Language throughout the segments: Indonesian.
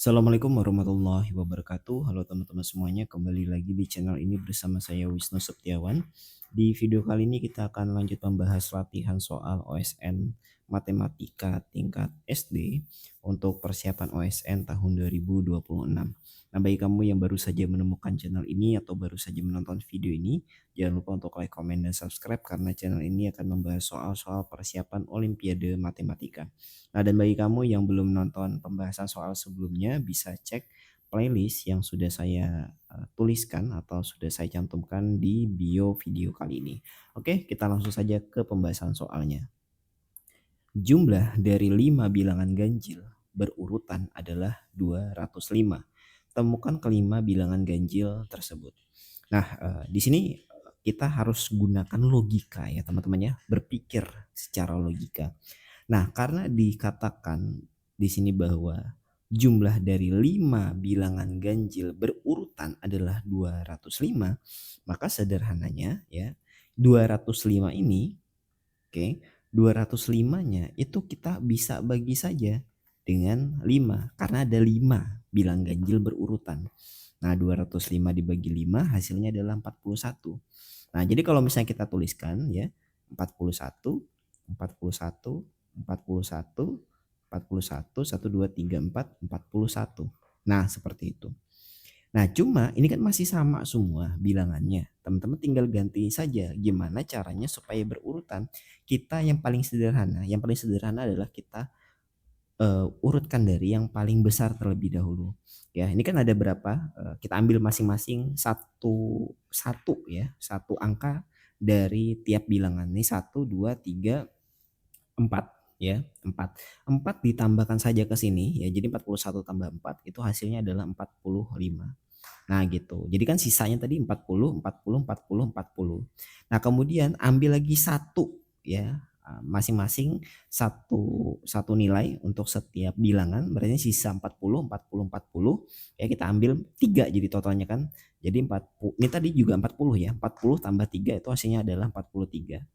Assalamualaikum warahmatullahi wabarakatuh. Halo teman-teman semuanya, kembali lagi di channel ini bersama saya Wisnu Septiawan. Di video kali ini kita akan lanjut membahas latihan soal OSN Matematika tingkat SD untuk persiapan OSN tahun 2026. Nah, bagi kamu yang baru saja menemukan channel ini atau baru saja menonton video ini, jangan lupa untuk like, komen, dan subscribe karena channel ini akan membahas soal-soal persiapan Olimpiade Matematika. Nah, dan bagi kamu yang belum nonton pembahasan soal sebelumnya, bisa cek playlist yang sudah saya tuliskan atau sudah saya cantumkan di bio video kali ini. Oke, kita langsung saja ke pembahasan soalnya. Jumlah dari 5 bilangan ganjil berurutan adalah 205. Temukan kelima bilangan ganjil tersebut. Nah, di sini kita harus gunakan logika ya teman-teman ya, berpikir secara logika. Nah, karena dikatakan di sini bahwa jumlah dari 5 bilangan ganjil berurutan adalah 205, maka sederhananya ya, 205 ini, oke, 205-nya itu kita bisa bagi saja dengan 5 karena ada 5 bilang ganjil berurutan. Nah, 205 dibagi 5 hasilnya adalah 41. Nah, jadi kalau misalnya kita tuliskan ya, 41, 41, 41, 41, 1, 2, 3, 4, 41. Nah, seperti itu. Nah, cuma ini kan masih sama semua bilangannya. Teman-teman tinggal ganti saja gimana caranya supaya berurutan. Kita yang paling sederhana adalah kita urutkan dari yang paling besar terlebih dahulu. Ya, ini kan ada berapa? Kita ambil masing-masing satu satu ya, satu angka dari tiap bilangan. Ini 1, 2, 3, 4 ya, 4. 4 ditambahkan saja ke sini ya. Jadi 41 tambah 4 itu hasilnya adalah 45. Nah, gitu. Jadi kan sisanya tadi 40, 40, 40, 40. Nah, kemudian ambil lagi satu ya, masing-masing satu satu nilai untuk setiap bilangan, berarti sisa 40, 40, 40. Ya, kita ambil 3 jadi totalnya kan. Jadi 40. Ini tadi juga 40 ya. 40 tambah 3 itu hasilnya adalah 43.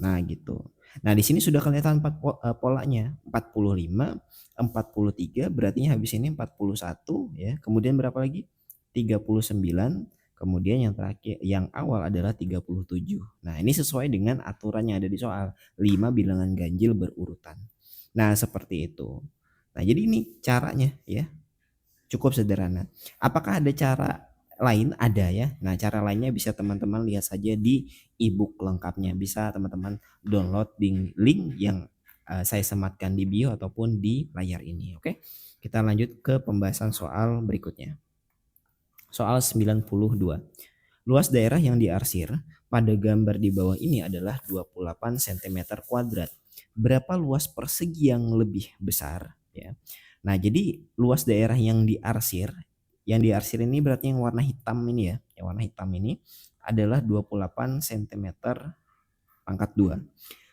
Nah, gitu. Nah, di sini sudah kelihatan polanya. 45, 43 berarti habis ini 41 ya. Kemudian berapa lagi? 39. Kemudian yang terakhir yang awal adalah 37. Nah, ini sesuai dengan aturan yang ada di soal. 5 bilangan ganjil berurutan. Nah, seperti itu. Nah, jadi ini caranya ya. Cukup sederhana. Apakah ada cara lain? Ada ya. Nah, cara lainnya bisa teman-teman lihat saja di e-book lengkapnya. Bisa teman-teman download di link yang saya sematkan di bio ataupun di layar ini. Oke. Kita lanjut ke pembahasan soal berikutnya. Soal 92. Luas daerah yang diarsir pada gambar di bawah ini adalah 28 cm kuadrat. Berapa luas persegi yang lebih besar ya? Nah, jadi luas daerah yang diarsir ini berarti yang warna hitam ini ya. Yang warna hitam ini adalah 28 cm pangkat 2.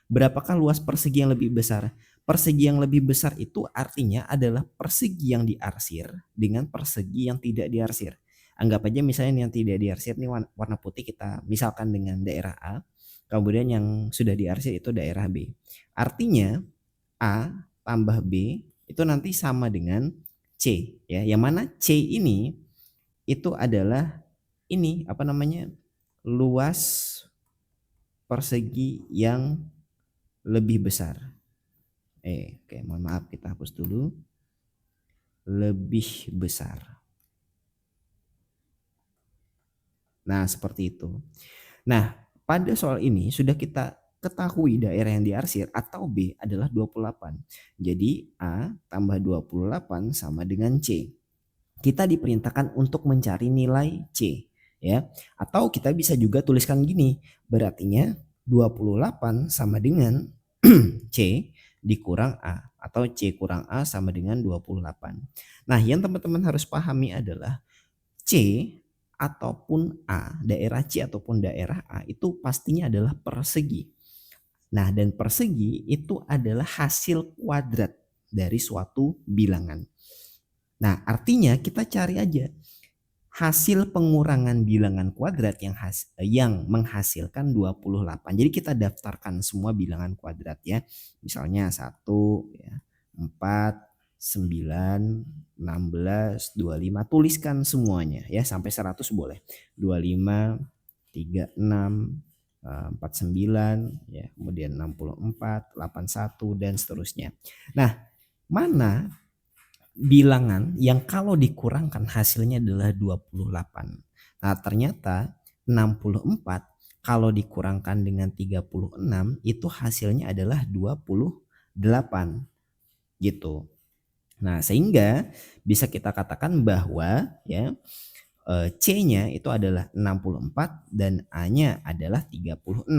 Berapakah luas persegi yang lebih besar? Persegi yang lebih besar itu artinya adalah persegi yang diarsir dengan persegi yang tidak diarsir. Anggap aja misalnya yang tidak diarsir ini warna putih, kita misalkan dengan daerah A, kemudian yang sudah diarsir itu daerah B. Artinya A tambah B itu nanti sama dengan C ya. Yang mana C ini itu adalah ini apa namanya? Luas persegi yang lebih besar. Oke, mohon maaf kita hapus dulu. Lebih besar. Nah, seperti itu. Nah, pada soal ini sudah kita ketahui daerah yang diarsir atau B adalah 28. Jadi A tambah 28 sama dengan C. Kita diperintahkan untuk mencari nilai C ya. Atau kita bisa juga tuliskan gini, berartinya 28 sama dengan C dikurang A atau C kurang A sama dengan 28. Nah, yang teman-teman harus pahami adalah C ataupun A, daerah C ataupun daerah A itu pastinya adalah persegi. Nah, dan persegi itu adalah hasil kuadrat dari suatu bilangan. Nah, artinya kita cari aja hasil pengurangan bilangan kuadrat yang menghasilkan 28. Jadi kita daftarkan semua bilangan kuadrat ya. Misalnya 1 ya, 4, 9, 16, 25, tuliskan semuanya ya sampai 100 boleh. 25, 36, 49 ya, kemudian 64, 81 dan seterusnya. Nah, mana bilangan yang kalau dikurangkan hasilnya adalah 28. Nah, ternyata 64 kalau dikurangkan dengan 36 itu hasilnya adalah 28 gitu. Nah, sehingga bisa kita katakan bahwa ya C-nya itu adalah 64 dan A-nya adalah 36.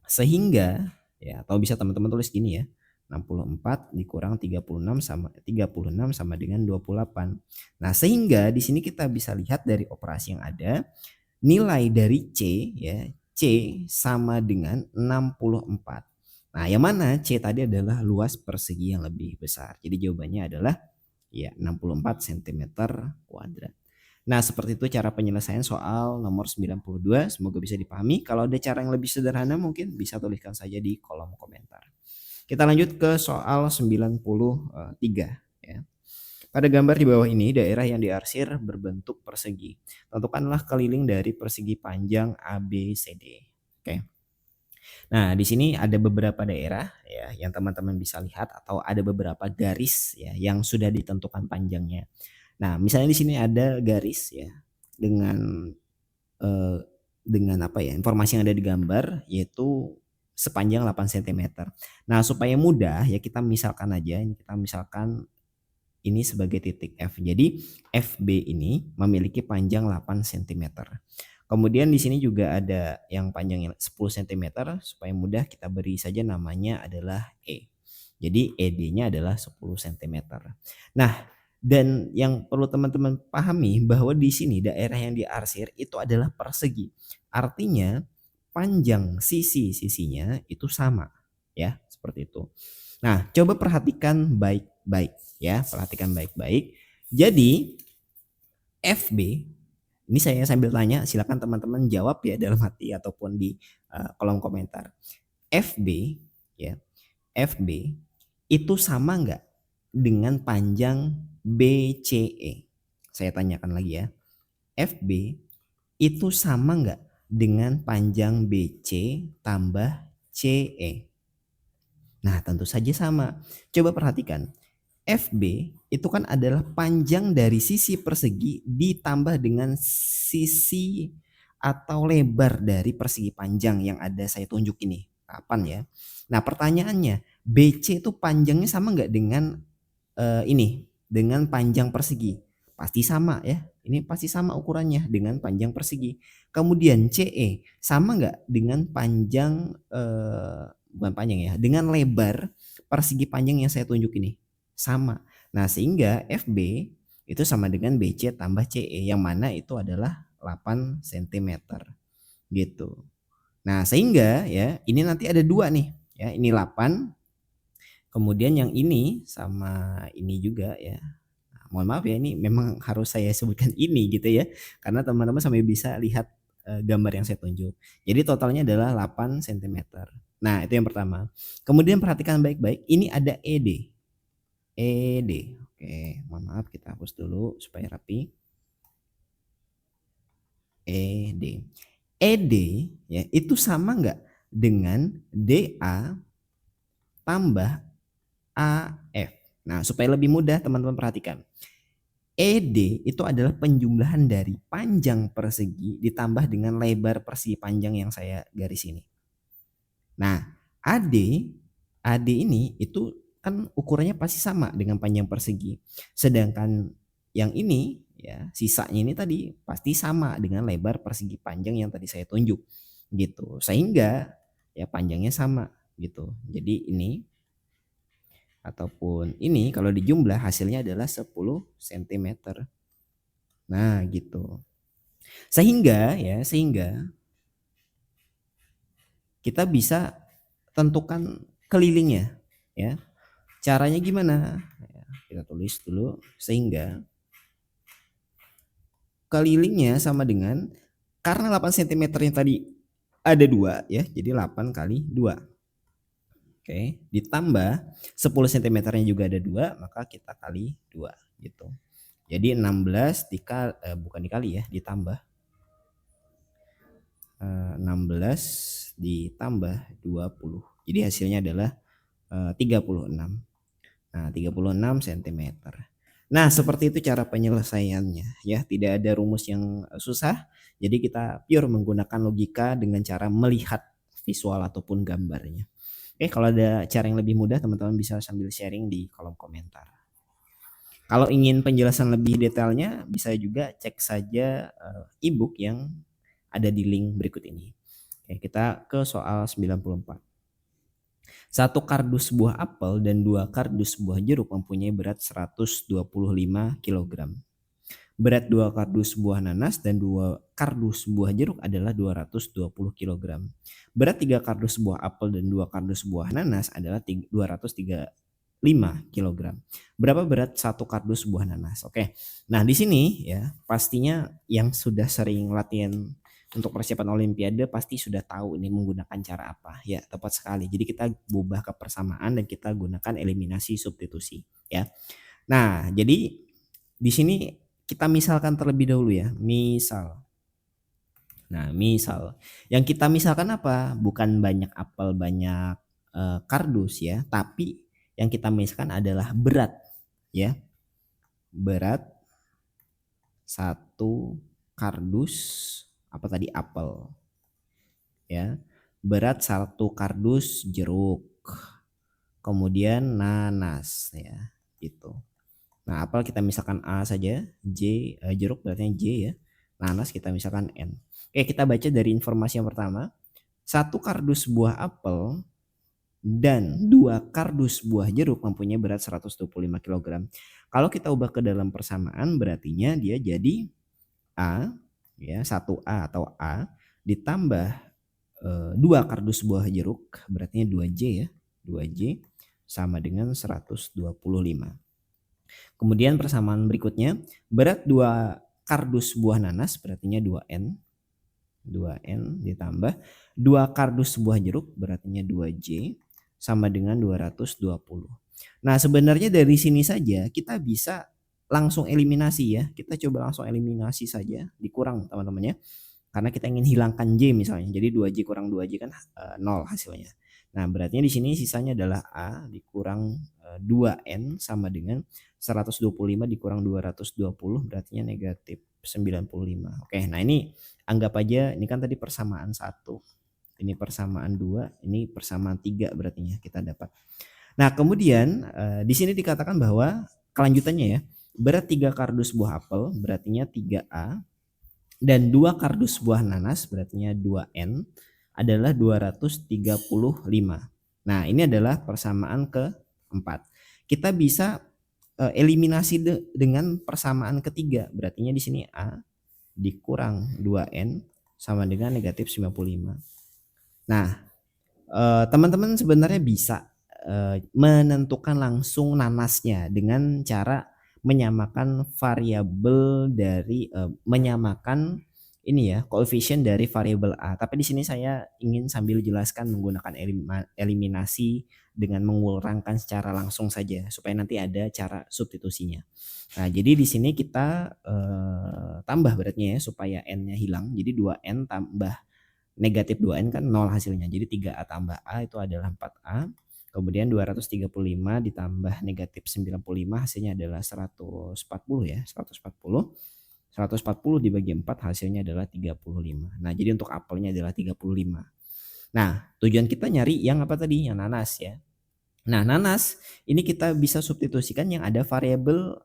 Sehingga ya, atau bisa teman-teman tulis gini ya. 64 dikurang 36 sama dengan 28. Nah, sehingga di sini kita bisa lihat dari operasi yang ada, nilai dari C ya, C sama dengan 64. Nah, yang mana C tadi adalah luas persegi yang lebih besar. Jadi jawabannya adalah ya 64 cm kuadrat. Nah, seperti itu cara penyelesaian soal nomor 92. Semoga bisa dipahami. Kalau ada cara yang lebih sederhana mungkin bisa tuliskan saja di kolom komentar. Kita lanjut ke soal 93 ya. Pada gambar di bawah ini daerah yang diarsir berbentuk persegi. Tentukanlah keliling dari persegi panjang ABCD. Oke. Nah, di sini ada beberapa daerah ya yang teman-teman bisa lihat atau ada beberapa garis ya yang sudah ditentukan panjangnya. Nah, misalnya di sini ada garis ya dengan eh, apa ya, informasi yang ada di gambar yaitu sepanjang 8 cm. Nah, supaya mudah ya kita misalkan aja ini kita misalkan ini sebagai titik F. Jadi FB ini memiliki panjang 8 cm. Kemudian di sini juga ada yang panjangnya 10 cm, supaya mudah kita beri saja namanya adalah E. Jadi ED-nya adalah 10 cm. Nah, dan yang perlu teman-teman pahami bahwa di sini daerah yang diarsir itu adalah persegi. Artinya panjang sisi-sisinya itu sama ya, seperti itu. Nah, coba perhatikan baik-baik ya, perhatikan baik-baik. Jadi FB ini saya sambil tanya, silakan teman-teman jawab ya dalam hati ataupun di kolom komentar. FB ya, FB itu sama nggak dengan panjang BCE? Saya tanyakan lagi ya. FB itu sama nggak dengan panjang BC tambah CE? Nah, tentu saja sama. Coba perhatikan. FB itu kan adalah panjang dari sisi persegi ditambah dengan sisi atau lebar dari persegi panjang yang ada saya tunjuk ini. Kapan ya? Nah, pertanyaannya, BC itu panjangnya sama nggak dengan ini? Dengan panjang persegi? Pasti sama ya. Ini pasti sama ukurannya dengan panjang persegi. Kemudian CE sama nggak dengan panjang bukan panjang ya, dengan lebar persegi panjang yang saya tunjuk ini? Sama. Nah, sehingga FB itu sama dengan BC tambah CE yang mana itu adalah 8 cm gitu. Nah, sehingga ya ini nanti ada dua nih ya, ini 8, kemudian yang ini sama ini juga ya. Nah, mohon maaf ya, ini memang harus saya sebutkan ini gitu ya, karena teman-teman sampai bisa lihat gambar yang saya tunjuk. Jadi totalnya adalah 8 cm. Nah, itu yang pertama. Kemudian perhatikan baik-baik, ini ada ED. ED. Oke, mohon maaf kita hapus dulu supaya rapi. ED. ED ya itu sama nggak dengan DA tambah AF. Nah, supaya lebih mudah teman-teman perhatikan. ED itu adalah penjumlahan dari panjang persegi ditambah dengan lebar persegi panjang yang saya garis ini. Nah, AD ini itu kan ukurannya pasti sama dengan panjang persegi. Sedangkan yang ini ya, sisanya ini tadi pasti sama dengan lebar persegi panjang yang tadi saya tunjuk gitu. Sehingga ya panjangnya sama gitu. Jadi ini ataupun ini kalau dijumlah hasilnya adalah 10 cm. Nah, gitu. Sehingga kita bisa tentukan kelilingnya ya. Caranya gimana? Ya, kita tulis dulu, sehingga kelilingnya sama dengan, karena 8 cm yang tadi ada 2 ya, jadi 8 kali 2. Oke, ditambah 10 cm-nya juga ada 2, maka kita kali 2 gitu. Jadi 16 bukan dikali ya, ditambah 16 ditambah 20. Jadi hasilnya adalah 36. Nah, 36 cm. Nah, seperti itu cara penyelesaiannya ya, tidak ada rumus yang susah. Jadi kita pure menggunakan logika dengan cara melihat visual ataupun gambarnya. Oke, kalau ada cara yang lebih mudah teman-teman bisa sambil sharing di kolom komentar. Kalau ingin penjelasan lebih detailnya bisa juga cek saja e-book yang ada di link berikut ini. Oke, kita ke soal 94. Satu kardus buah apel dan 2 kardus buah jeruk mempunyai berat 125 kg. Berat 2 kardus buah nanas dan 2 kardus buah jeruk adalah 220 kg. Berat 3 kardus buah apel dan 2 kardus buah nanas adalah 235 kg. Berapa berat 1 kardus buah nanas? Oke. Nah, di sini ya, pastinya yang sudah sering latihan untuk persiapan olimpiade pasti sudah tahu ini menggunakan cara apa. Ya, tepat sekali. Jadi kita ubah ke persamaan dan kita gunakan eliminasi substitusi ya. Nah, jadi di sini kita misalkan terlebih dahulu ya. Misal. Nah, misal yang kita misalkan apa? Bukan banyak apel, banyak kardus ya, tapi yang kita misalkan adalah berat ya. Berat satu kardus apa tadi apel ya. Berat satu kardus jeruk. Kemudian nanas ya, gitu. Nah, apel kita misalkan A saja, jeruk berarti J ya. Nanas kita misalkan N. Oke, kita baca dari informasi yang pertama. Satu kardus buah apel dan 2 kardus buah jeruk mempunyai berat 125 kg. Kalau kita ubah ke dalam persamaan berartinya dia jadi A ya, 1A atau A ditambah 2 kardus buah jeruk berarti 2J ya. 2J sama dengan 125. Kemudian persamaan berikutnya, berat 2 kardus buah nanas berartinya 2N. 2N ditambah 2 kardus buah jeruk berartinya 2J sama dengan 220. Nah, sebenarnya dari sini saja kita bisa langsung eliminasi ya. Kita coba langsung eliminasi saja, dikurang teman-teman ya. Karena kita ingin hilangkan J misalnya. Jadi 2J kurang 2J kan 0 hasilnya. Nah, berarti di sini sisanya adalah A dikurang 2N sama dengan 125 dikurang 220 berarti negatif 95. Oke, nah ini anggap aja ini kan tadi persamaan 1. Ini persamaan 2, ini persamaan 3 berarti kita dapat. Nah, kemudian di sini dikatakan bahwa kelanjutannya ya, berat 3 kardus buah apel berarti 3A dan 2 kardus buah nanas berarti 2N adalah 235. Nah, ini adalah persamaan keempat. Kita bisa eliminasi dengan persamaan ketiga. Berarti di sini A dikurang 2N sama dengan negatif 95. Nah, teman-teman sebenarnya bisa menentukan langsung nanasnya dengan cara menyamakan variabel dari menyamakan ini ya koefisien dari variabel A. Tapi di sini saya ingin sambil jelaskan menggunakan eliminasi dengan mengurangkan secara langsung saja supaya nanti ada cara substitusinya. Nah, jadi di sini kita tambah beratnya ya supaya N-nya hilang. Jadi 2N tambah negatif 2N kan 0 hasilnya. Jadi 3A tambah A itu adalah 4A. Kemudian 235 ditambah negatif 95 hasilnya adalah 140 ya. 140 dibagi 4 hasilnya adalah 35. Nah, jadi untuk apelnya adalah 35. Nah, tujuan kita nyari yang apa tadi? Yang nanas ya. Nah, nanas ini kita bisa substitusikan yang ada variabel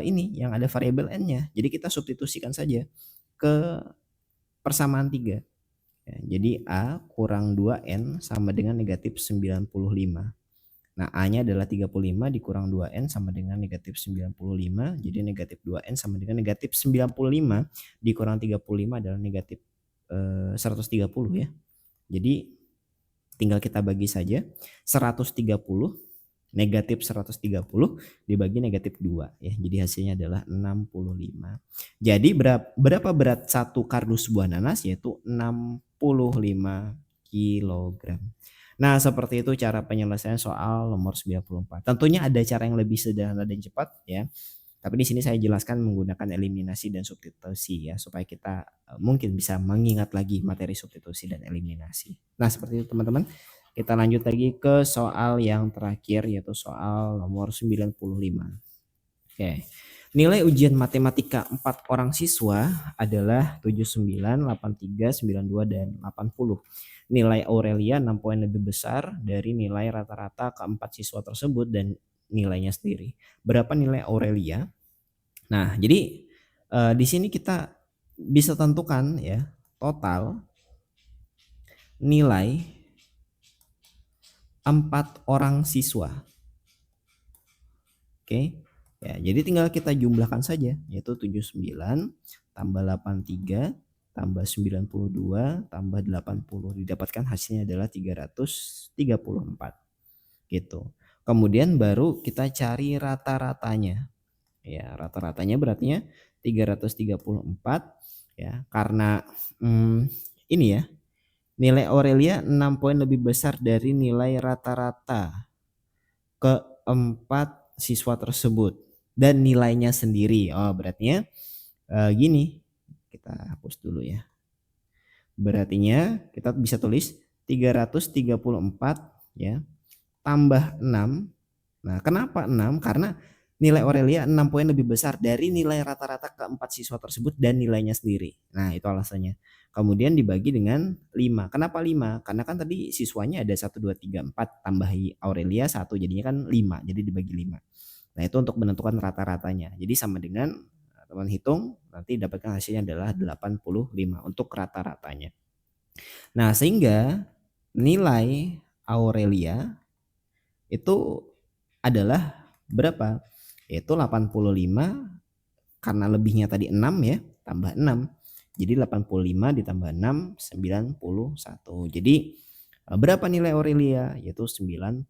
ini, yang ada variabel N-nya. Jadi kita substitusikan saja ke persamaan 3. Ya, jadi A kurang 2N sama dengan negatif 95. Nah, A-nya adalah 35 dikurang 2N sama dengan negatif 95. Jadi negatif 2N sama dengan negatif 95 dikurang 35 adalah negatif 130 ya. Jadi tinggal kita bagi saja 130 negatif 130 dibagi negatif 2 ya. Jadi hasilnya adalah 65. Jadi berapa berat satu kardus buah nanas yaitu 65 kg. Nah, seperti itu cara penyelesaian soal nomor 94. Tentunya ada cara yang lebih sederhana dan cepat ya. Tapi di sini saya jelaskan menggunakan eliminasi dan substitusi ya supaya kita mungkin bisa mengingat lagi materi substitusi dan eliminasi. Nah, seperti itu teman-teman. Kita lanjut lagi ke soal yang terakhir yaitu soal nomor 95. Oke. Nilai ujian matematika 4 orang siswa adalah 79, 83, 92 dan 80. Nilai Aurelia 6 poin lebih besar dari nilai rata-rata keempat siswa tersebut dan nilainya sendiri. Berapa nilai Aurelia? Nah, jadi di sini kita bisa tentukan ya total nilai 4 orang siswa. Oke. Ya, jadi tinggal kita jumlahkan saja yaitu 79 tambah 83 tambah 92 tambah 80 didapatkan hasilnya adalah 334 gitu. Kemudian baru kita cari rata-ratanya. Ya, rata-ratanya berarti 334 ya karena ini ya nilai Aurelia 6 poin lebih besar dari nilai rata-rata keempat siswa tersebut dan nilainya sendiri. Oh, berarti gini. Kita hapus dulu ya. Berartinya kita bisa tulis 334 ya tambah 6. Nah, kenapa 6? Karena nilai Aurelia 6 poin lebih besar dari nilai rata-rata keempat siswa tersebut dan nilainya sendiri. Nah, itu alasannya. Kemudian dibagi dengan 5. Kenapa 5? Karena kan tadi siswanya ada 1, 2, 3, 4 tambahi Aurelia 1 jadinya kan 5. Jadi dibagi 5. Nah, itu untuk menentukan rata-ratanya. Jadi sama dengan teman hitung nanti dapatkan hasilnya adalah 85 untuk rata-ratanya. Nah, sehingga nilai Aurelia itu adalah berapa? Yaitu 85 karena lebihnya tadi 6 ya, tambah 6. Jadi 85 ditambah 6, 91. Jadi berapa nilai Aurelia? Yaitu 91.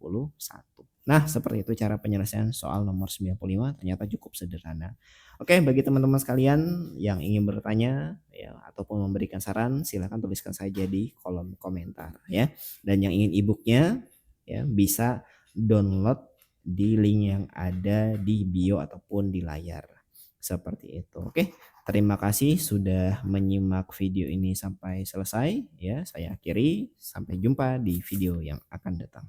Nah, seperti itu cara penyelesaian soal nomor 95, ternyata cukup sederhana. Oke, bagi teman-teman sekalian yang ingin bertanya ya ataupun memberikan saran, silakan tuliskan saja di kolom komentar ya. Dan yang ingin e-booknya ya bisa download di link yang ada di bio ataupun di layar. Seperti itu. Oke, terima kasih sudah menyimak video ini sampai selesai ya. Saya akhiri, sampai jumpa di video yang akan datang.